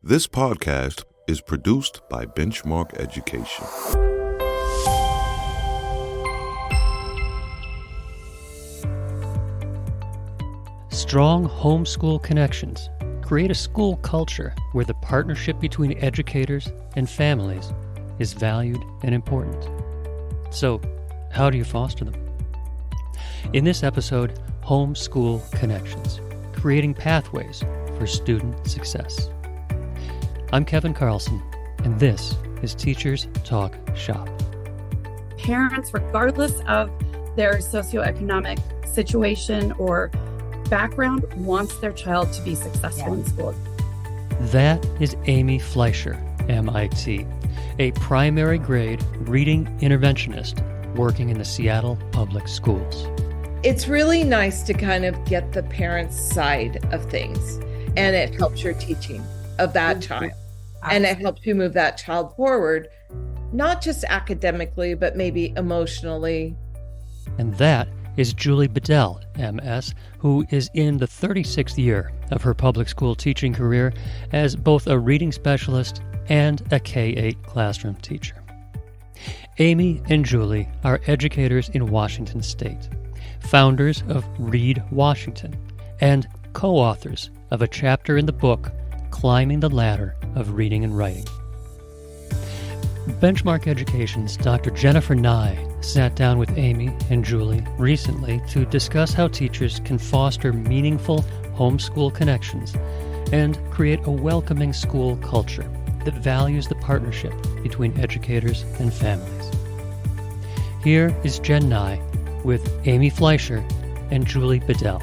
This podcast is produced by Benchmark Education. Strong homeschool connections create a school culture where the partnership between educators and families is valued and important. So, how do you foster them? In this episode, Homeschool Connections, creating pathways for student success. I'm Kevin Carlson, and this is Teachers Talk Shop. Parents, regardless of their socioeconomic situation or background, wants their child to be successful in school. That is Amy Fleisher, MIT, a primary grade reading interventionist working in the Seattle Public Schools. It's really nice to kind of get the parents' side of things, and it helps your teaching of that child. And it helps you move that child forward, not just academically, but maybe emotionally. And that is Julie Bedell, MS, who is in the 36th year of her public school teaching career as both a reading specialist and a K-8 classroom teacher. Amy and Julie are educators in Washington State, founders of Read Washington, and co-authors of a chapter in the book, Climbing the Ladder of Reading and Writing. Benchmark Education's Dr. Jennifer Nye sat down with Amy and Julie recently to discuss how teachers can foster meaningful homeschool connections and create a welcoming school culture that values the partnership between educators and families. Here is Jen Nye with Amy Fleisher and Julie Bedell.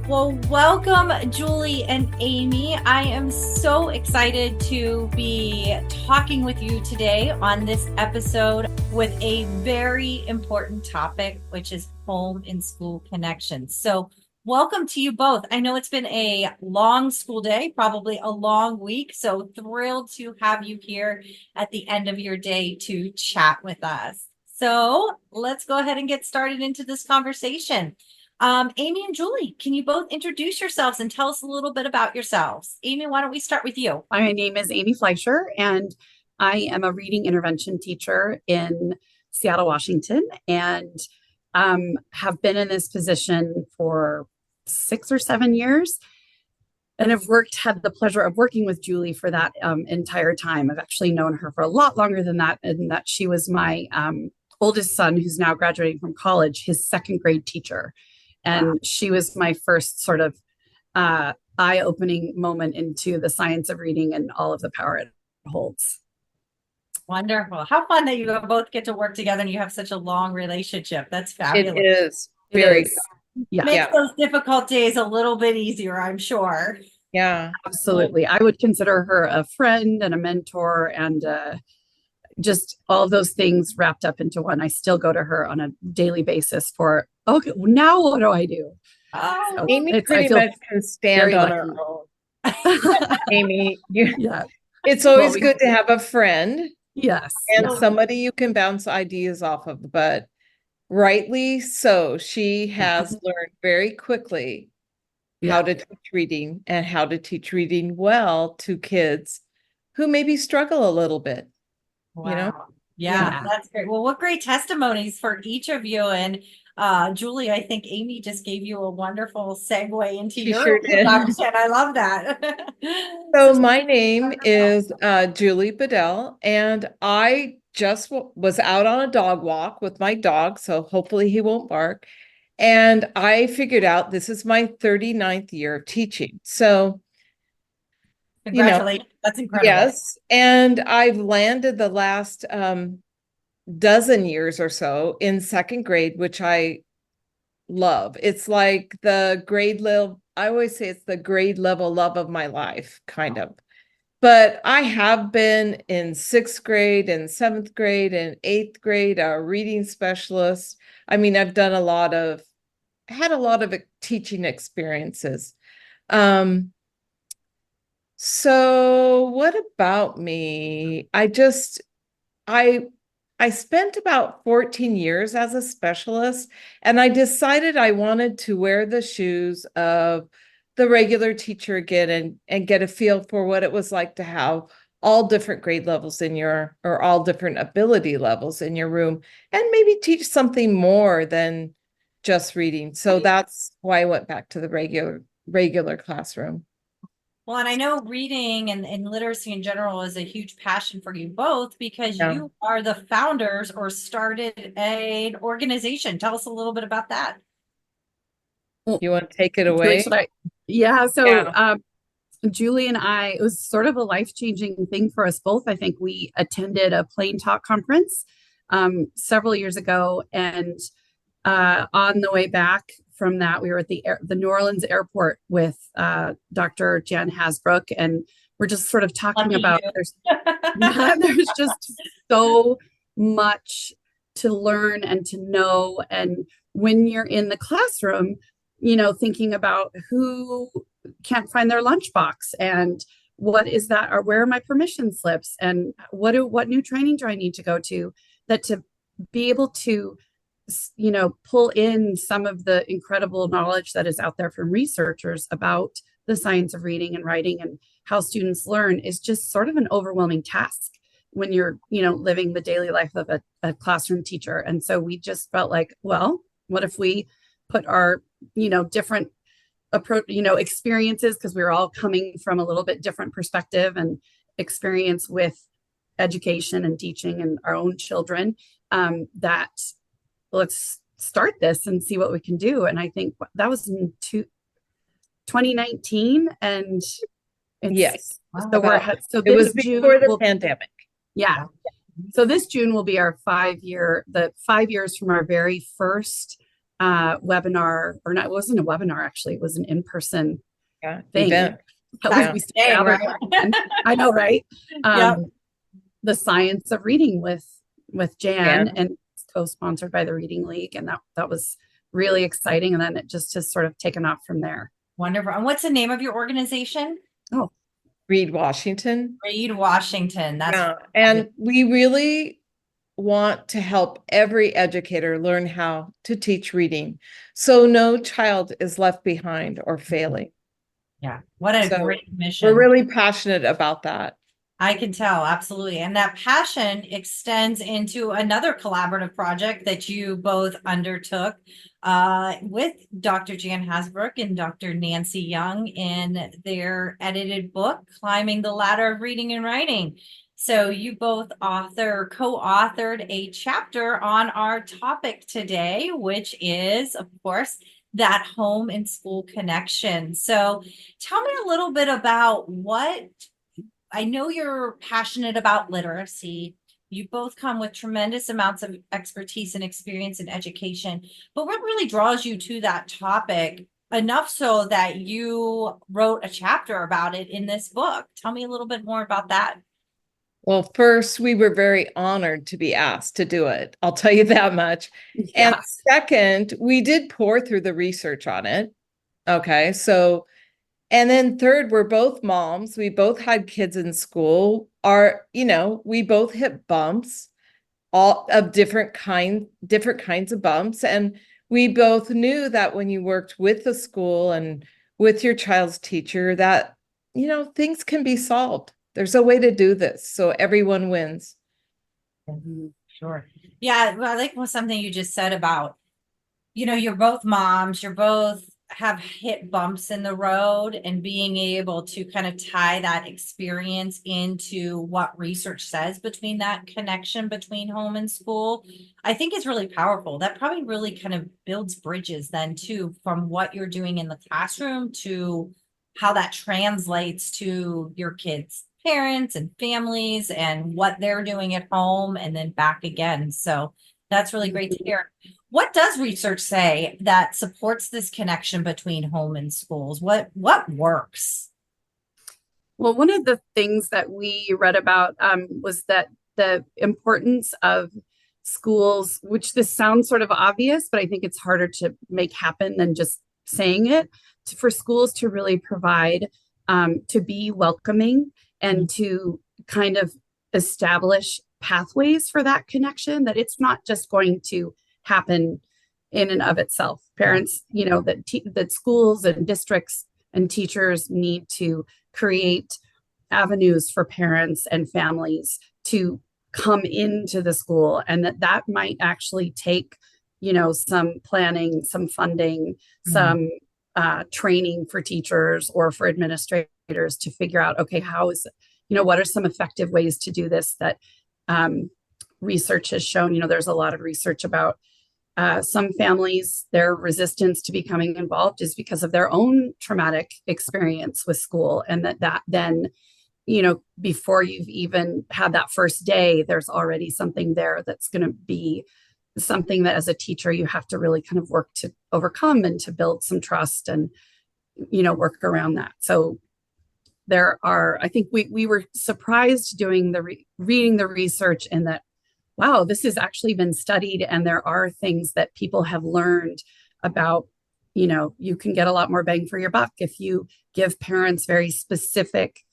Well, welcome, Julie and Amy. I am so excited to be talking with you today on this episode with a very important topic, which is home and school connections. So welcome to you both. I know it's been a long school day, probably a long week, so thrilled to have you here at the end of your day to chat with us. So let's go ahead and get started into this conversation. Amy and Julie, can you both introduce yourselves and tell us a little bit about yourselves? Amy, why don't we start with you? My name is Amy Fleisher, and I am a reading intervention teacher in Seattle, Washington, and have been in this position for 6 or 7 years. And I've had the pleasure of working with Julie for that entire time. I've actually known her for a lot longer than that, and that she was my oldest son, who's now graduating from college, his second grade teacher. And she was my first sort of eye-opening moment into the science of reading and all of the power it holds. Wonderful. How fun that you both get to work together and you have such a long relationship. That's fabulous. It is very Yeah. Makes those difficult days a little bit easier, I'm sure. Yeah, Absolutely. I would consider her a friend and a mentor and just all of those things wrapped up into one. I still go to her on a daily basis for, okay, now what do I do? Oh, Amy pretty much can stand on her own. Amy, it's always good to have a friend. Yes. And somebody you can bounce ideas off of, but rightly so. She has learned very quickly how to teach reading and how to teach reading well to kids who maybe struggle a little bit. wow. You know? Yeah, that's great. Well, what great testimonies for each of you. And Julie, I think Amy just gave you a wonderful segue into She your sure did. introduction. I love that. So my name is Julie Bedell, and I just was out on a dog walk with my dog, so hopefully he won't bark. And I figured out this is my 39th year of teaching. So, Congratulations. That's incredible. yes, and I've landed the last dozen years or so in second grade, which I love. It's like the grade level. I always say it's the grade level love of my life, kind of. But I have been in 6th grade and 7th grade and 8th grade, a reading specialist. I mean, I've done had a lot of teaching experiences. So what about me? I spent about 14 years as a specialist, and I decided I wanted to wear the shoes of the regular teacher again and get a feel for what it was like to have all different grade levels in your, or all different ability levels in your room, and maybe teach something more than just reading. So that's why I went back to the regular classroom. Well, and I know reading and literacy in general is a huge passion for you both, because Yeah. you are the founders or started an organization. Tell us a little bit about that. You want to take it Julie, away? should I? Yeah. So, Yeah. Julie and I, it was sort of a life-changing thing for us both. I think we attended a Plain Talk conference several years ago, and on the way back from that, we were at the New Orleans airport with Dr. Jan Hasbrook, and we're just sort of talking about there's just so much to learn and to know. And when you're in the classroom, thinking about who can't find their lunchbox, and what is that, or where are my permission slips, and what new training do I need to go to, that to be able to pull in some of the incredible knowledge that is out there from researchers about the science of reading and writing and how students learn is just sort of an overwhelming task when you're, living the daily life of a classroom teacher. And so we just felt like, well, what if we put our, different approach, experiences, because we were all coming from a little bit different perspective and experience with education and teaching and our own children, that let's start this and see what we can do. And I think that was in 2019. And Yes. So so it was June before the pandemic. Yeah. So this June will be our 5 years from our very first webinar, or not, it wasn't a webinar, actually, it was an in-person thing. Event. Right? I know, right? Yep. The Science of Reading with Jan, Yeah. and co-sponsored by the Reading League. And that was really exciting. And then it just has sort of taken off from there. Wonderful. And what's the name of your organization? Oh, Read Washington. Read Washington. And we really want to help every educator learn how to teach reading, so no child is left behind or failing. Yeah. What a great mission. We're really passionate about that. I can tell, absolutely. And that passion extends into another collaborative project that you both undertook with Dr. Jan Hasbrook and Dr. Nancy Young in their edited book, Climbing the Ladder of Reading and Writing. So you both co-authored a chapter on our topic today, which is, of course, that home and school connection. So tell me a little bit about I know you're passionate about literacy. You both come with tremendous amounts of expertise and experience in education, but what really draws you to that topic, enough so that you wrote a chapter about it in this book? Tell me a little bit more about that. Well, first, we were very honored to be asked to do it. I'll tell you that much. yeah. And second, we did pour through the research on it. Okay, so, and then third, we're both moms. We both had kids in school. We both hit bumps, all of different kinds of bumps. And we both knew that when you worked with the school and with your child's teacher, that, things can be solved. There's a way to do this, so everyone wins. Sure. Yeah, well, I like something you just said about, you're both moms, you're both have hit bumps in the road, and being able to kind of tie that experience into what research says between that connection between home and school, I think is really powerful. That probably really kind of builds bridges then too, from what you're doing in the classroom to how that translates to your kids' parents and families and what they're doing at home and then back again. So that's really great to hear. What does research say that supports this connection between home and schools? What works? Well, one of the things that we read about was that the importance of schools, which this sounds sort of obvious, but I think it's harder to make happen than just saying it, for schools to really provide, to be welcoming and to kind of establish pathways for that connection, that it's not just going to happen in and of itself. Parents, that schools and districts and teachers need to create avenues for parents and families to come into the school, and that might actually take, some planning, some funding, some training for teachers or for administrators to figure out, okay, how is, what are some effective ways to do this that research has shown. There's a lot of research about some families, their resistance to becoming involved is because of their own traumatic experience with school, and that then, before you've even had that first day, there's already something there that's going to be something that as a teacher you have to really kind of work to overcome and to build some trust and, work around that. So I think we were surprised doing reading the research, in that, wow, this has actually been studied, and there are things that people have learned about, you can get a lot more bang for your buck if you give parents very specific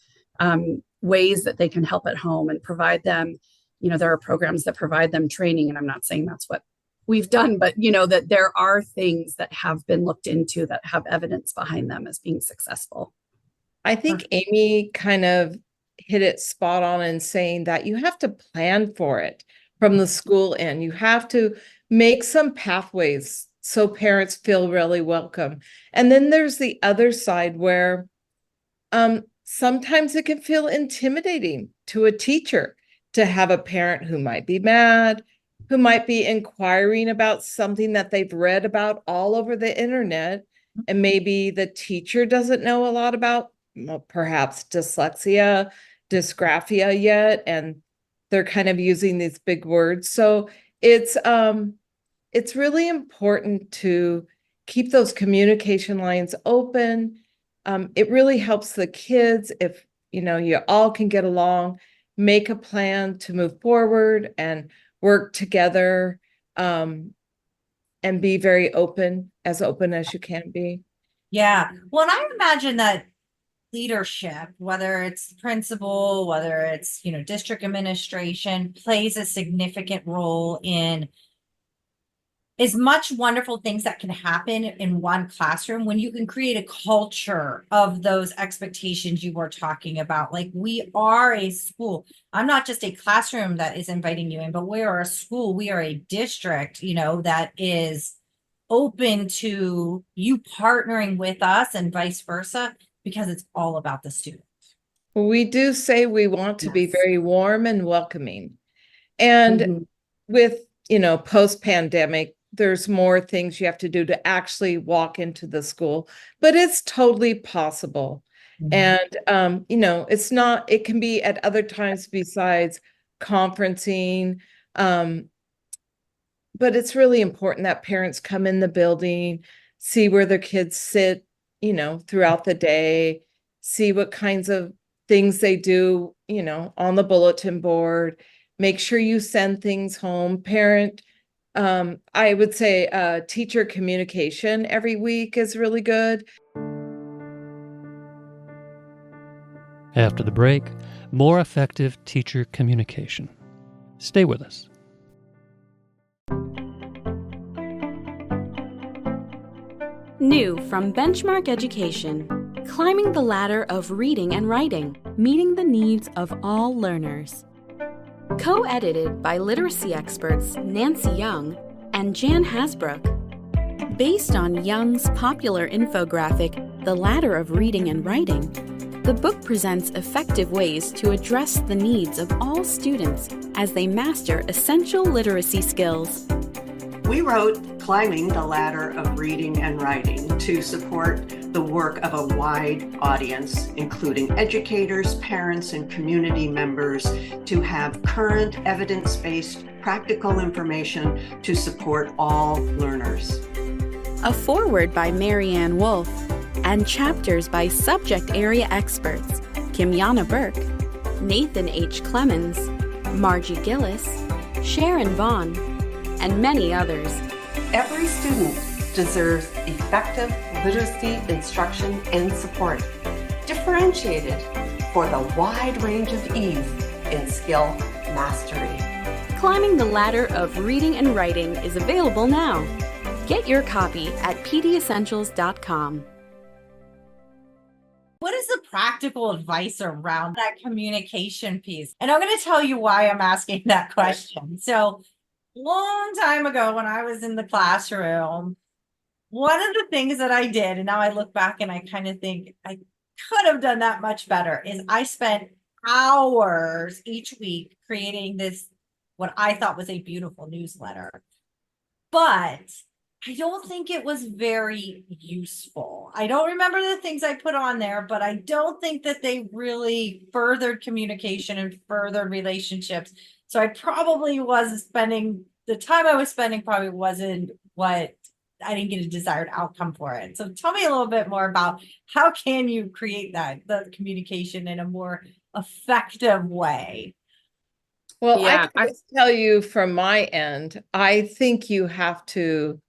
ways that they can help at home and provide them, there are programs that provide them training, and I'm not saying that's what we've done, but that there are things that have been looked into that have evidence behind them as being successful. I think Amy kind of hit it spot on in saying that you have to plan for it from the school end. You have to make some pathways so parents feel really welcome. And then there's the other side where sometimes it can feel intimidating to a teacher to have a parent who might be mad, who might be inquiring about something that they've read about all over the internet. And maybe the teacher doesn't know a lot about perhaps dyslexia, dysgraphia yet, and they're kind of using these big words. So it's really important to keep those communication lines open. It really helps the kids if, you all can get along, make a plan to move forward and work together, and be very open as you can be. Yeah. Well, and I imagine that leadership, whether it's principal, whether it's, district administration, plays a significant role in as much wonderful things that can happen in one classroom when you can create a culture of those expectations you were talking about. Like, we are a school. I'm not just a classroom that is inviting you in, but we are a school. We are a district, that is open to you partnering with us and vice versa, because it's all about the student. We do say we want to be very warm and welcoming. And with, post-pandemic, there's more things you have to do to actually walk into the school, but it's totally possible. And, it can be at other times besides conferencing. But it's really important that parents come in the building, see where their kids sit, throughout the day, see what kinds of things they do, on the bulletin board, make sure you send things home. I would say teacher communication every week is really good. After the break, more effective teacher communication. Stay with us. New from Benchmark Education, Climbing the Ladder of Reading and Writing, Meeting the Needs of All Learners. Co-edited by literacy experts Nancy Young and Jan Hasbrook. Based on Young's popular infographic, The Ladder of Reading and Writing, the book presents effective ways to address the needs of all students as they master essential literacy skills. We wrote Climbing the Ladder of Reading and Writing to support the work of a wide audience, including educators, parents, and community members, to have current evidence-based practical information to support all learners. A foreword by Marianne Wolf and chapters by subject area experts Kimyana Burke, Nathan H. Clemens, Margie Gillis, Sharon Vaughn, and many others. Every student deserves effective literacy instruction and support, differentiated for the wide range of ease in skill mastery. Climbing the Ladder of Reading and Writing is available now. Get your copy at pdessentials.com. what is the practical advice around that communication piece? And I'm going to tell you why I'm asking that question. So, long time ago when I was in the classroom, one of the things that I did, and now I look back and I kind of think I could have done that much better, is I spent hours each week creating this, what I thought was a beautiful newsletter. But I don't think it was very useful. I don't remember the things I put on there, but I don't think that they really furthered communication and furthered relationships. So I probably was spending, the time I was spending probably wasn't what, I didn't get a desired outcome for it. So tell me a little bit more about how can you create that, the communication in a more effective way? Well, Yeah, I can just tell you from my end, I think you have to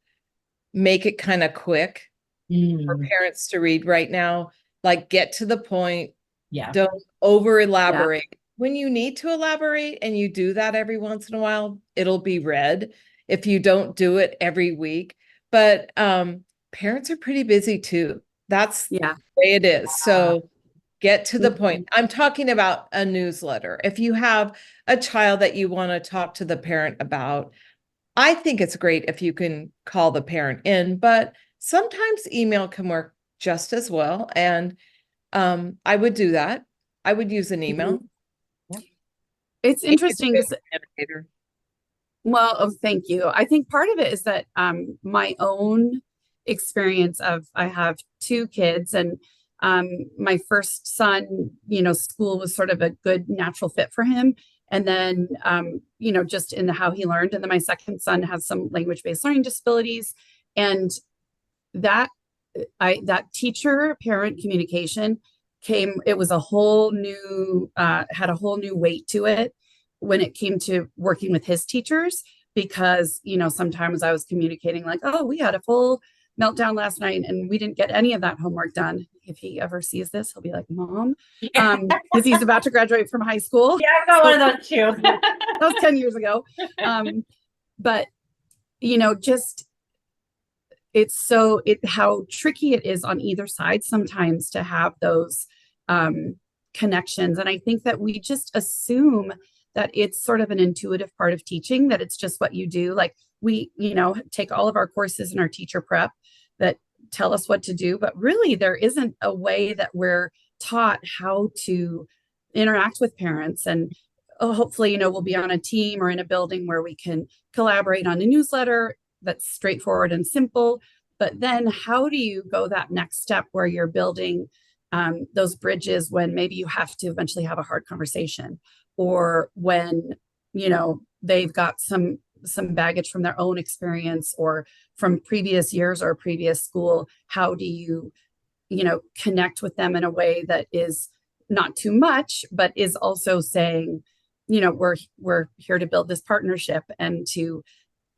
make it kind of quick for parents to read right now. Like, get to the point. Yeah. Don't over elaborate. When you need to elaborate and you do that every once in a while, it'll be read if you don't do it every week. But parents are pretty busy too. That's the way it is. So get to the point. I'm talking about a newsletter. If you have a child that you want to talk to the parent about, I think it's great if you can call the parent in, but sometimes email can work just as well. And I would do that. I would use an email. It's interesting. Well, oh, thank you. I think part of it is that my own experience of, I have two kids, and my first son, school was sort of a good natural fit for him. And then, just in how he learned. And then my second son has some language-based learning disabilities. And that teacher parent communication it was a whole new, had a whole new weight to it when it came to working with his teachers, because, sometimes I was communicating like, oh, we had a full meltdown last night and we didn't get any of that homework done. If he ever sees this, he'll be like, Mom, because he's about to graduate from high school. Yeah, I've got one of those too. That was 10 years ago. But, just, how tricky it is on either side sometimes to have those connections. And I think that we just assume that it's sort of an intuitive part of teaching, that it's just what you do. Like we, take all of our courses in our teacher prep that tell us what to do, but really there isn't a way that we're taught how to interact with parents. And hopefully, we'll be on a team or in a building where we can collaborate on a newsletter that's straightforward and simple. But then how do you go that next step where you're building those bridges when maybe you have to eventually have a hard conversation, or when, they've got some baggage from their own experience or from previous years or previous school? How do you, connect with them in a way that is not too much, but is also saying, we're here to build this partnership and to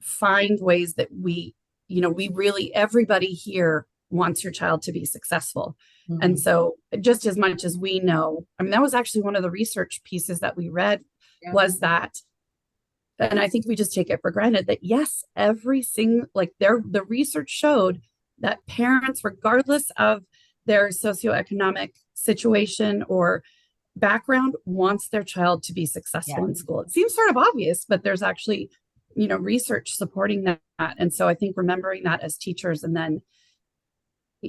find ways that we really, everybody here wants your child to be successful. Mm-hmm. And so just as much as we know, that was actually one of the research pieces that we read was that, and I think we just take it for granted that yes, every single, the research showed that parents, regardless of their socioeconomic situation or background, wants their child to be successful in school. It seems sort of obvious, but there's actually, research supporting that. And so I think remembering that as teachers, and then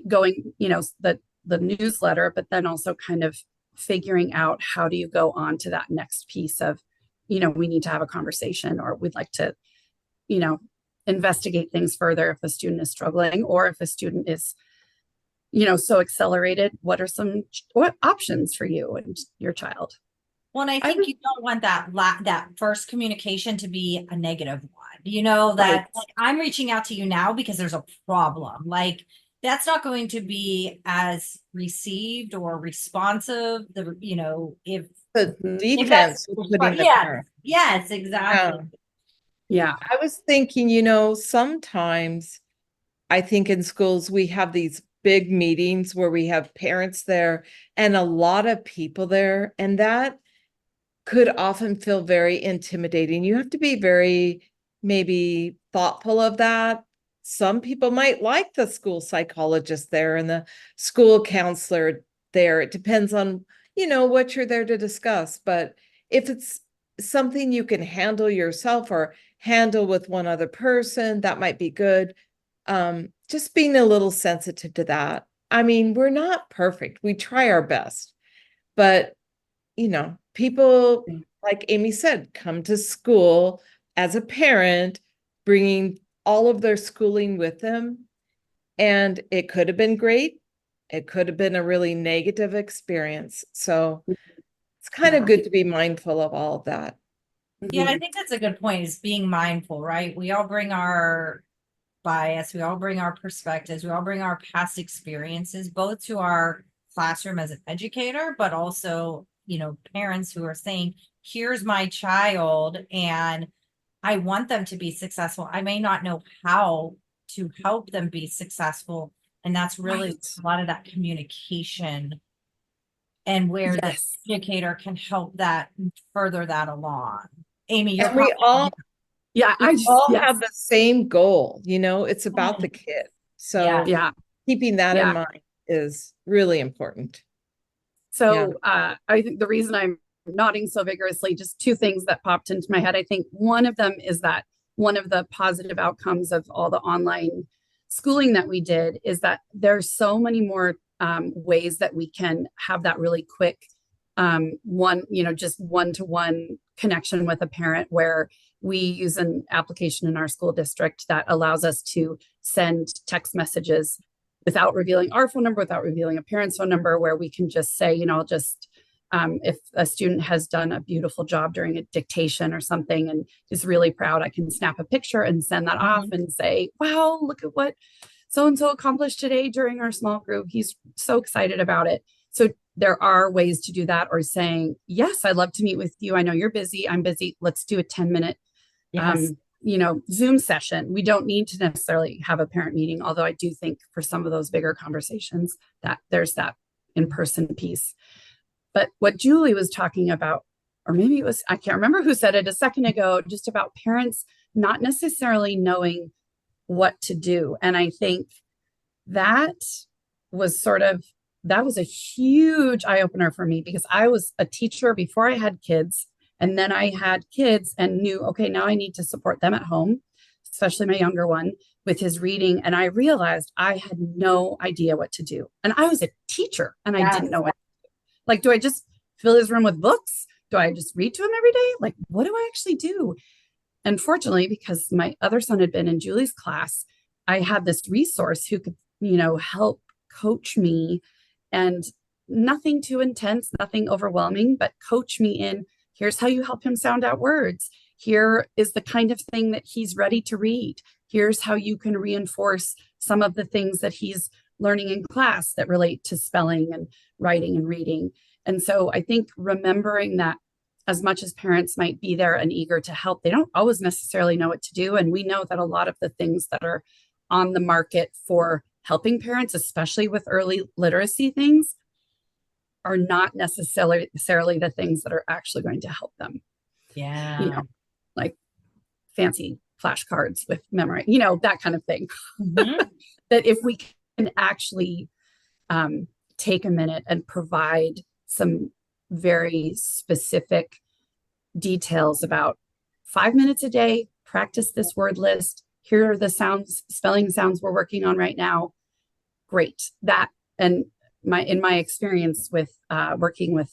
going, the newsletter, but then also kind of figuring out how do you go on to that next piece of, we need to have a conversation, or we'd like to, investigate things further if a student is struggling, or if a student is, so accelerated, what options for you and your child? Well, and I think you don't want that first communication to be a negative one, that like, I'm reaching out to you now because there's a problem. Like, that's not going to be as received or responsive. If the defense. Yes, exactly. Yeah. I was thinking, sometimes I think in schools we have these big meetings where we have parents there and a lot of people there, and that could often feel very intimidating. You have to be very maybe thoughtful of that. Some people might like the school psychologist there and the school counselor there. It depends on, what you're there to discuss. But if it's something you can handle yourself or handle with one other person, that might be good. Just being a little sensitive to that. I mean, we're not perfect. We try our best, but people, like Amy said, come to school as a parent, bringing all of their schooling with them. And it could have been great. It could have been a really negative experience. So it's kind of good to be mindful of all of that. Yeah, I think that's a good point, is being mindful, right? We all bring our bias, we all bring our perspectives, we all bring our past experiences, both to our classroom as an educator, but also, parents who are saying, here's my child and I want them to be successful. I may not know how to help them be successful. And that's really a lot of that communication and where the educator can help that further that along. Amy, you're we all I have the same goal, it's about the kid. So keeping that in mind is really important. So I think the reason I'm nodding so vigorously, just two things that popped into my head. I think one of them is that one of the positive outcomes of all the online schooling that we did is that there's so many more ways that we can have that really quick just one-to-one connection with a parent, where we use an application in our school district that allows us to send text messages without revealing our phone number, without revealing a parent's phone number, where we can just say, if a student has done a beautiful job during a dictation or something and is really proud, I can snap a picture and send that off and say, wow, look at what so-and-so accomplished today during our small group. He's so excited about it. So there are ways to do that, or saying, yes, I'd love to meet with you. I know you're busy. I'm busy. Let's do a 10-minute Zoom session. We don't need to necessarily have a parent meeting, although I do think for some of those bigger conversations that there's that in-person piece. But what Julie was talking about, or maybe it was, I can't remember who said it a second ago, just about parents not necessarily knowing what to do. And I think that was a huge eye-opener for me, because I was a teacher before I had kids. And then I had kids and knew, okay, now I need to support them at home, especially my younger one with his reading. And I realized I had no idea what to do. And I was a teacher and I didn't know what to do. Like, do I just fill his room with books? Do I just read to him every day? Like, what do I actually do? And fortunately, because my other son had been in Julie's class, I had this resource who could, help coach me, and nothing too intense, nothing overwhelming, but coach me in, here's how you help him sound out words. Here is the kind of thing that he's ready to read. Here's how you can reinforce some of the things that he's learning in class that relate to spelling and writing and reading. And so I think remembering that as much as parents might be there and eager to help, they don't always necessarily know what to do. And we know that a lot of the things that are on the market for helping parents, especially with early literacy things, are not necessarily the things that are actually going to help them. Yeah. Like fancy flashcards with memory, that kind of thing. That if we can actually take a minute and provide some very specific details about 5 minutes a day, practice this word list. Here are the spelling sounds we're working on right now. Great. That, and in my experience with working with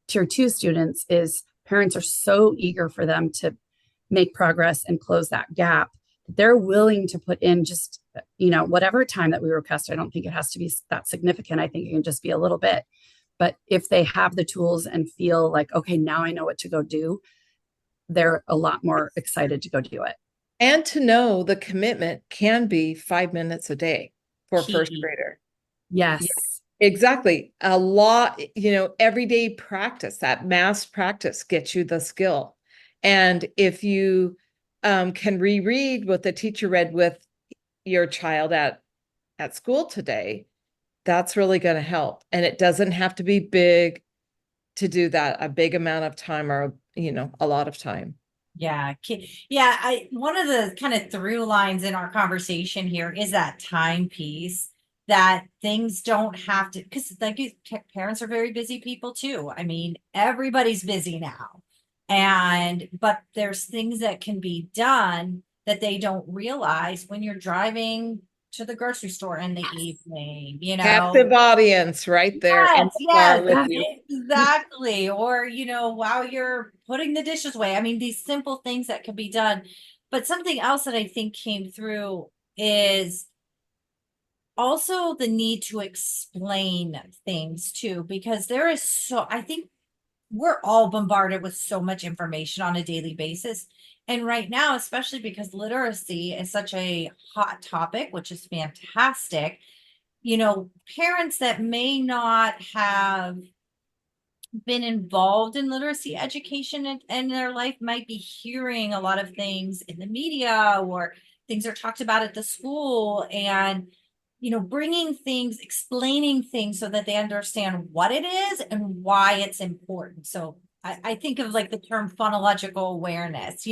tier 2 students, is parents are so eager for them to make progress and close that gap. They're willing to put in just, whatever time that we request. I don't think it has to be that significant. I think it can just be a little bit. But if they have the tools and feel like, okay, now I know what to go do, they're a lot more excited to go do it. And to know the commitment can be 5 minutes a day for a first grader. Yes. Exactly. A lot, everyday practice, that mass practice gets you the skill. And if you can reread what the teacher read with your child at school today, that's really going to help. And it doesn't have to be big to do that, a big amount of time, or, a lot of time. Yeah. One of the kind of through lines in our conversation here is that time piece. that things don't have to, because like parents are very busy people too. I mean, everybody's busy now. But there's things that can be done that they don't realize when you're driving to the grocery store in the evening, Captive audience right there in the car with you. exactly. Or, while you're putting the dishes away. I mean, these simple things that can be done. But something else that I think came through is also the need to explain things too, because I think we're all bombarded with so much information on a daily basis. And right now, especially because literacy is such a hot topic, which is fantastic, parents that may not have been involved in literacy education in their life might be hearing a lot of things in the media, or things are talked about at the school, and bringing things, explaining things so that they understand what it is and why it's important. So I think of like the term phonological awareness.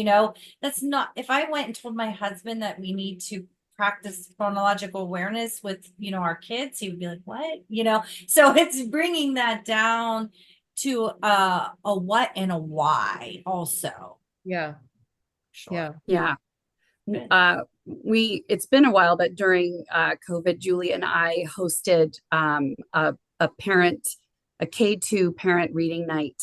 That's not, if I went and told my husband that we need to practice phonological awareness with our kids, he would be like, what? So it's bringing that down to a what and a why also. Yeah. Sure. Yeah. It's been a while, but during COVID, Julie and I hosted a K2 parent reading night.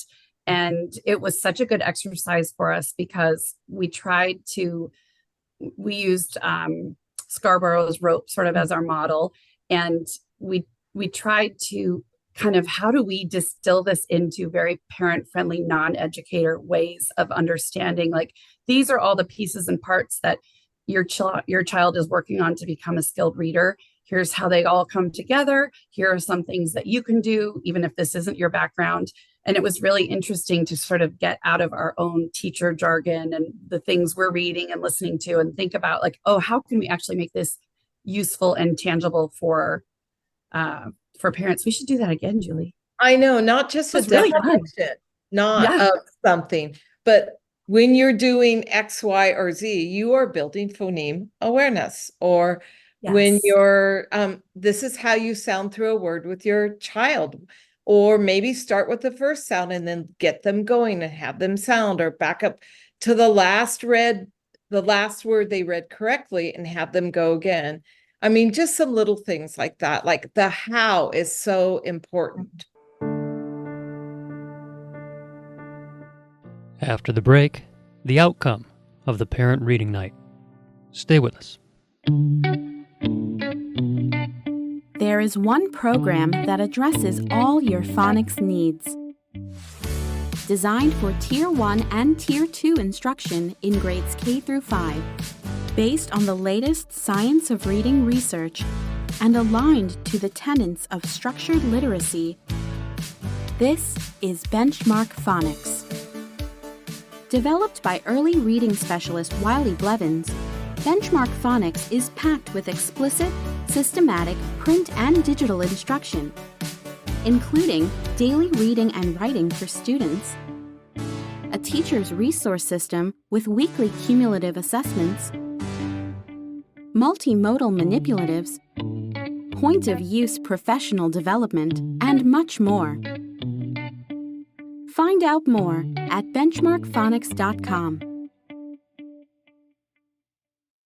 And it was such a good exercise for us because we used Scarborough's rope sort of as our model. And we tried to kind of, how do we distill this into very parent-friendly, non-educator ways of understanding, like, these are all the pieces and parts that your child is working on to become a skilled reader. Here's how they all come together. Here are some things that you can do, even if this isn't your background. And it was really interesting to sort of get out of our own teacher jargon and the things we're reading and listening to, and think about like, oh, how can we actually make this useful and tangible for parents? We should do that again, Julie. I know, not just a definition, of something, but when you're doing X, Y, or Z, you are building phoneme awareness. Or when you're, this is how you sound through a word with your child. Or maybe start with the first sound and then get them going and have them sound, or back up to the last word they read correctly and have them go again. I mean, just some little things like that. Like the how is so important. After the break, the outcome of the parent reading night. Stay with us. There is one program that addresses all your phonics needs. Designed for Tier 1 and Tier 2 instruction in grades K through 5, based on the latest science of reading research and aligned to the tenets of structured literacy, this is Benchmark Phonics. Developed by early reading specialist Wiley Blevins, Benchmark Phonics is packed with explicit, systematic print and digital instruction, including daily reading and writing for students, a teacher's resource system with weekly cumulative assessments, multimodal manipulatives, point-of-use professional development, and much more. Find out more at benchmarkphonics.com.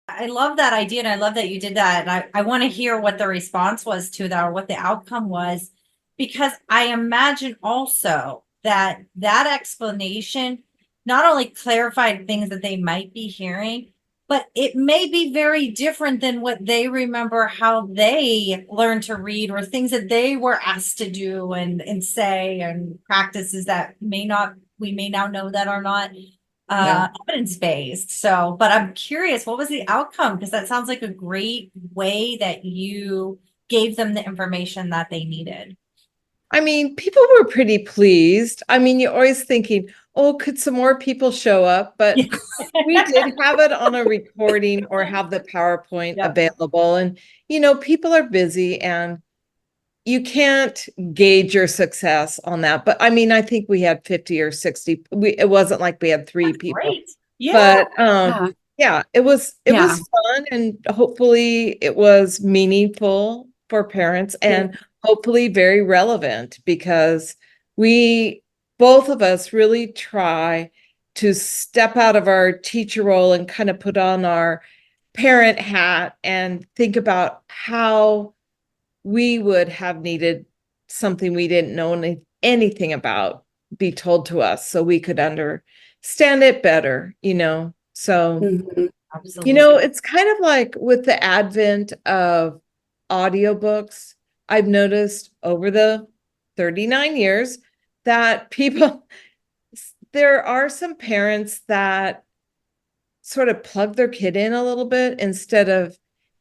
I love that idea, and I love that you did that. And I want to hear what the response was to that, or what the outcome was, because I imagine also that explanation not only clarified things that they might be hearing, but it may be very different than what they remember how they learned to read, or things that they were asked to do and say, and practices that we may now know that are not evidence-based. So, but I'm curious, what was the outcome? Because that sounds like a great way that you gave them the information that they needed. I mean, people were pretty pleased. I mean, you're always thinking, oh, could some more people show up? But we did have it on a recording or have the PowerPoint available. And, people are busy and you can't gauge your success on that. But I mean, I think we had 50 or 60. It wasn't like we had 3 people. Great. Yeah. But it was fun, and hopefully it was meaningful for parents and hopefully very relevant, because both of us really try to step out of our teacher role and kind of put on our parent hat and think about how we would have needed something we didn't know anything about be told to us so we could understand it better, So, Absolutely. it's kind of like with the advent of audiobooks, I've noticed over the 39 years that there are some parents that sort of plug their kid in a little bit instead of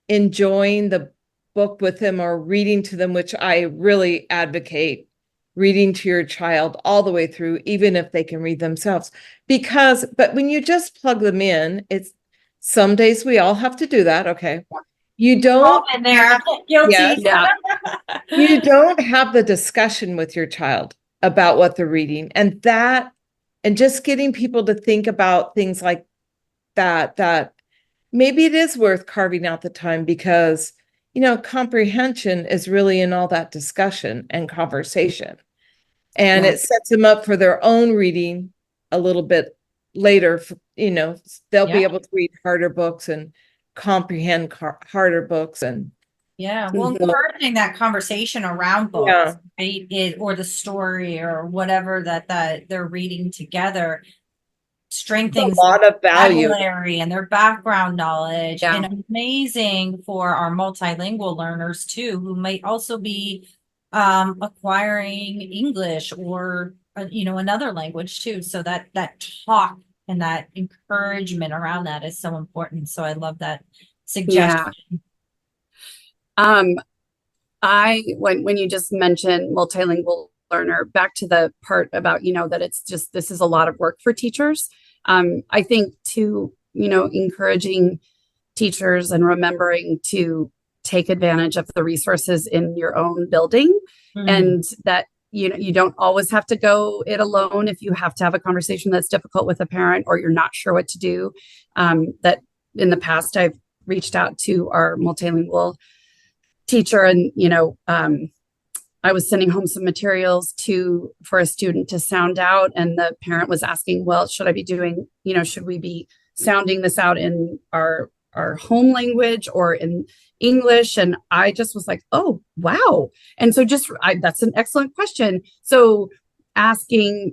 enjoying the book with them or reading to them, which I really advocate reading to your child all the way through, even if they can read themselves. But when you just plug them in, some days we all have to do that. Okay. You don't in there. Guilty. Yes. Yeah. You don't have the discussion with your child about what they're reading, and just getting people to think about things like that maybe it is worth carving out the time, because comprehension is really in all that discussion and conversation, and Yeah. it sets them up for their own reading a little bit later. They'll be able to read harder books and comprehend harder books. And well, encouraging that conversation around books, right? Or the story or whatever that they're reading together strengthens a lot of value vocabulary and their background knowledge, Yeah. and amazing for our multilingual learners too, who might also be acquiring English or another language too. So that talk and that encouragement around that is so important. So I love that suggestion. When you just mentioned multilingual learner, back to the part about, that this is a lot of work for teachers. I think too, encouraging teachers and remembering to take advantage of the resources in your own building, and that, you don't always have to go it alone if you have to have a conversation that's difficult with a parent or you're not sure what to do. That in the past, I've reached out to our multilingual teacher, and I was sending home some materials for a student to sound out, and the parent was asking, well, should we be sounding this out in our home language or in English? And I just was like, oh, wow. And so that's an excellent question. So asking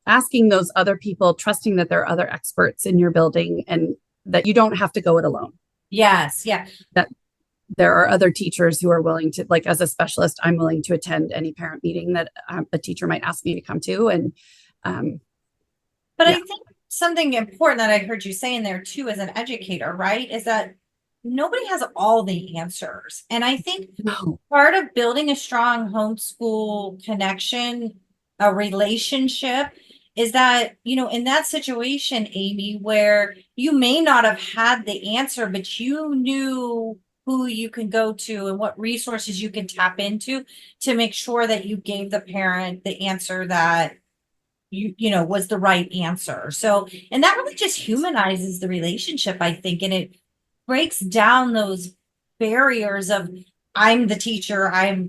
those other people, trusting that there are other experts in your building and that you don't have to go it alone. Yes. Yeah. That there are other teachers who are willing to, like, as a specialist, I'm willing to attend any parent meeting that a teacher might ask me to come to. And, but I think something important that I heard you say in there too, as an educator, right, is that nobody has all the answers. And I think part of building a strong homeschool connection, a relationship, is that, in that situation, Amy, where you may not have had the answer, but you knew who you can go to and what resources you can tap into to make sure that you gave the parent the answer that was the right answer. So, and that really just humanizes the relationship, I think, and it breaks down those barriers of, I'm the teacher, have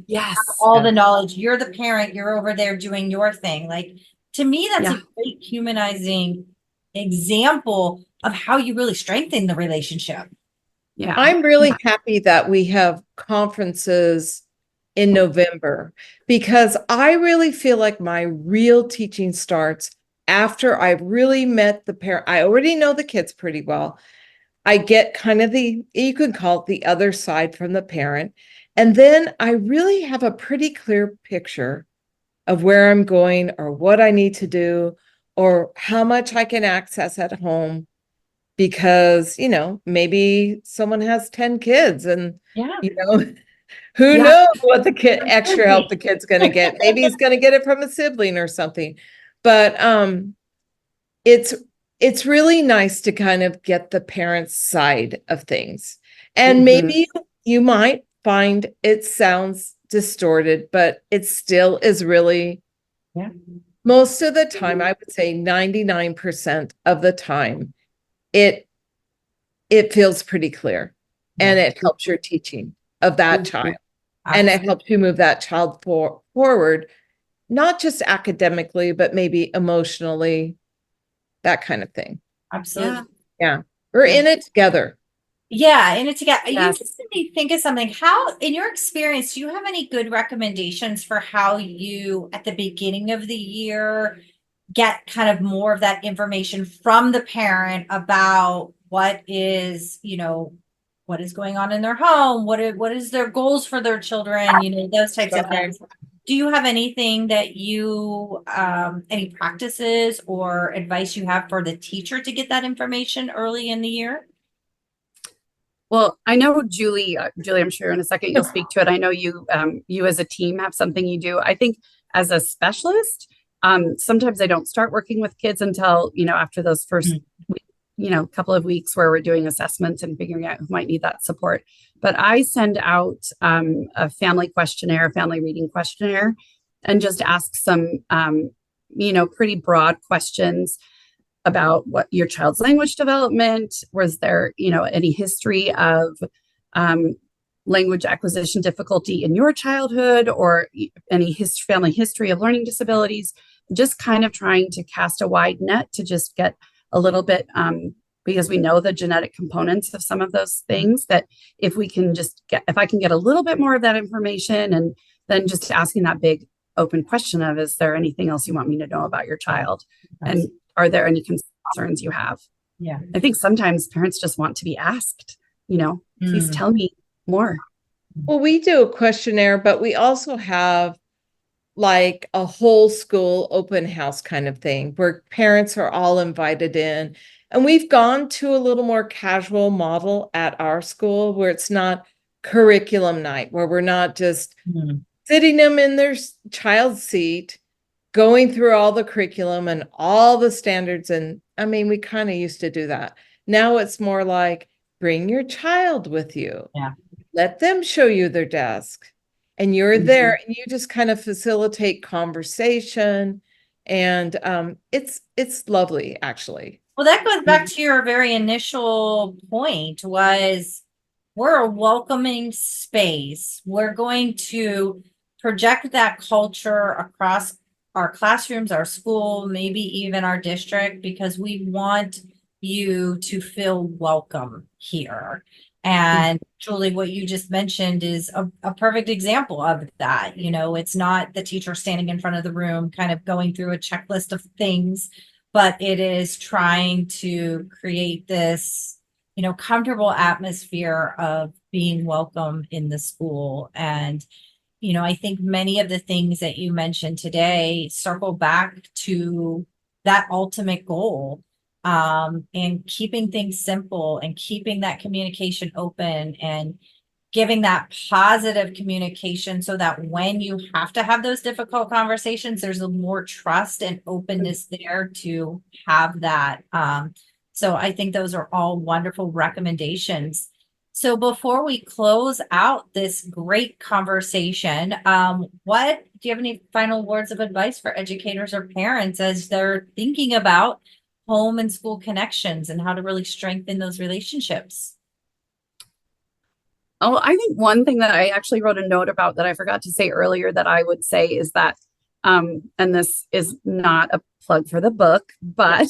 all the knowledge, you're the parent, you're over there doing your thing. Like, to me, that's a great humanizing example of how you really strengthen the relationship. Yeah. I'm really happy that we have conferences in November, because I really feel like my real teaching starts after I've really met the parent. I already know the kids pretty well. I get kind of you could call it the other side from the parent. And then I really have a pretty clear picture of where I'm going or what I need to do or how much I can access at home. Because, maybe someone has 10 kids and, who knows what extra help the kid's going to get. Maybe he's going to get it from a sibling or something. But it's really nice to kind of get the parent's side of things. And maybe you might find it sounds distorted, but it still is really, most of the time, I would say 99% of the time, it feels pretty clear and it helps your teaching. of that child. And it helps you move that child forward, not just academically, but maybe emotionally, that kind of thing. Absolutely. Yeah. We're in it together. Yeah, and it's again, you Yes. just made me think of something. How, in your experience, do you have any good recommendations for how you, at the beginning of the year, get kind of more of that information from the parent about what is, what is going on in their home, what is their goals for their children, those types of things. Do you have anything that you, any practices or advice you have for the teacher to get that information early in the year? Well, I know Julie, I'm sure in a second you'll speak to it. I know you, you as a team have something you do. I think as a specialist, sometimes I don't start working with kids until, after those first, couple of weeks where we're doing assessments and figuring out who might need that support. But I send out a family reading questionnaire, and just ask some, pretty broad questions about what your child's language development, was there, any history of language acquisition difficulty in your childhood, or any family history of learning disabilities, just kind of trying to cast a wide net to just get a little bit, because we know the genetic components of some of those things, that if I can get a little bit more of that information, and then just asking that big open question of, is there anything else you want me to know about your child? And are there any concerns you have? Yeah. I think sometimes parents just want to be asked, please tell me more. Well, we do a questionnaire, but we also have like a whole school open house kind of thing where parents are all invited in. And we've gone to a little more casual model at our school where it's not curriculum night, where we're not just sitting them in their child's seat, going through all the curriculum and all the standards. And I mean, we kind of used to do that. Now it's more like, bring your child with you. Yeah. Let them show you their desk. And you're there, and you just kind of facilitate conversation. And it's lovely, actually. Well, that goes back to your very initial point, was we're a welcoming space. We're going to project that culture across our classrooms, our school, maybe even our district, because we want you to feel welcome here. And Julie, what you just mentioned is a perfect example of that. It's not the teacher standing in front of the room kind of going through a checklist of things, but it is trying to create this, comfortable atmosphere of being welcome in the school. And, I think many of the things that you mentioned today circle back to that ultimate goal. And keeping things simple and keeping that communication open and giving that positive communication, so that when you have to have those difficult conversations, there's a more trust and openness there to have that. So I think those are all wonderful recommendations. So before we close out this great conversation, do you have any final words of advice for educators or parents as they're thinking about home and school connections and how to really strengthen those relationships? Oh, I think one thing that I actually wrote a note about that I forgot to say earlier that I would say is that, and this is not a plug for the book, but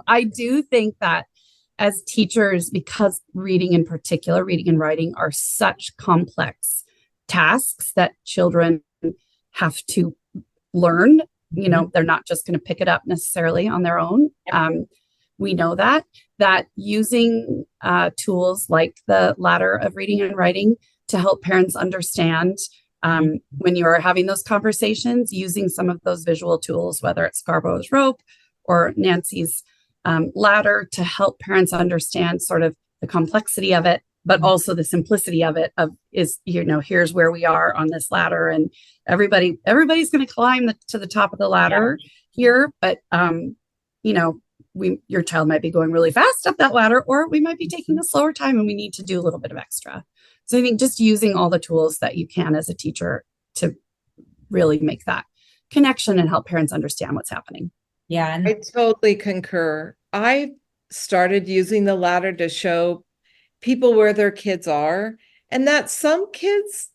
I do think that as teachers, because reading in particular, reading and writing are such complex tasks that children have to learn. They're not just going to pick it up necessarily on their own. We know that using tools like the ladder of reading and writing to help parents understand when you are having those conversations, using some of those visual tools, whether it's Scarborough's rope or Nancy's ladder, to help parents understand sort of the complexity of it, but also the simplicity of it, here's where we are on this ladder, and everybody's going to climb to the top of the ladder here, but your child might be going really fast up that ladder, or we might be taking a slower time and we need to do a little bit of extra. So I think just using all the tools that you can as a teacher to really make that connection and help parents understand what's happening. Yeah. I totally concur. I started using the ladder to show people where their kids are. and that some kids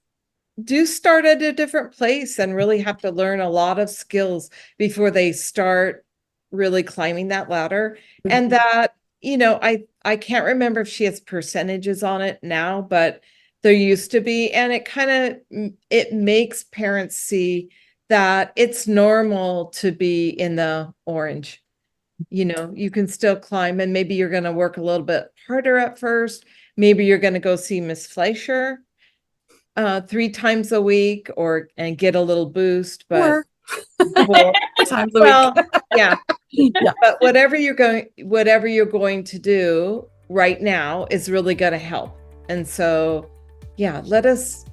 do start at a different place and really have to learn a lot of skills before they start really climbing that ladder. And that, I can't remember if she has percentages on it now, but there used to be, and it makes parents see that it's normal to be in the orange. You can still climb, and maybe you're going to work a little bit harder at first. Maybe you're going to go see Miss Fleisher 3 times a week and get a little boost, but times a week. yeah. But whatever you're going to do right now is really going to help. And so, let us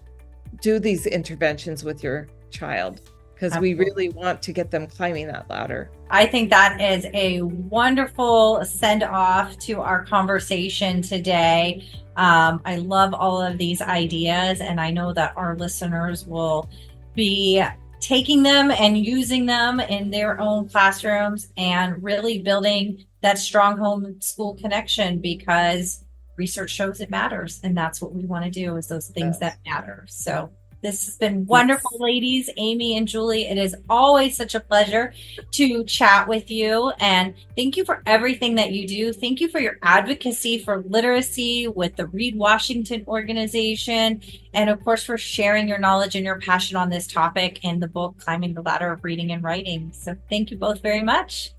do these interventions with your child, because we really want to get them climbing that ladder. I think that is a wonderful send off to our conversation today. I love all of these ideas, and I know that our listeners will be taking them and using them in their own classrooms and really building that strong home school connection, because research shows it matters, and that's what we want to do, is those things that matter. So this has been wonderful, ladies, Amy and Julie. It is always such a pleasure to chat with you. And thank you for everything that you do. Thank you for your advocacy for literacy with the Read Washington organization. And of course, for sharing your knowledge and your passion on this topic in the book, Climbing the Ladder of Reading and Writing. So thank you both very much.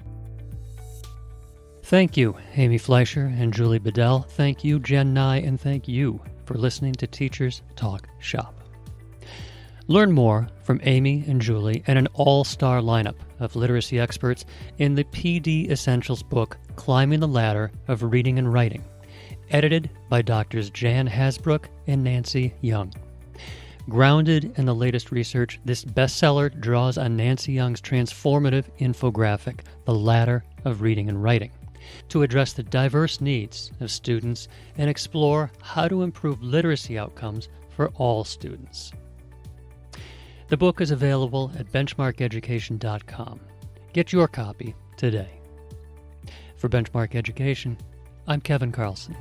Thank you, Amy Fleisher and Julie Bedell. Thank you, Jen Nye, and thank you for listening to Teachers Talk Shop. Learn more from Amy and Julie and an all-star lineup of literacy experts in the PD Essentials book, Climbing the Ladder of Reading and Writing, edited by Drs. Jan Hasbrook and Nancy Young. Grounded in the latest research, this bestseller draws on Nancy Young's transformative infographic, The Ladder of Reading and Writing, to address the diverse needs of students and explore how to improve literacy outcomes for all students. The book is available at benchmarkeducation.com. Get your copy today. For Benchmark Education, I'm Kevin Carlson.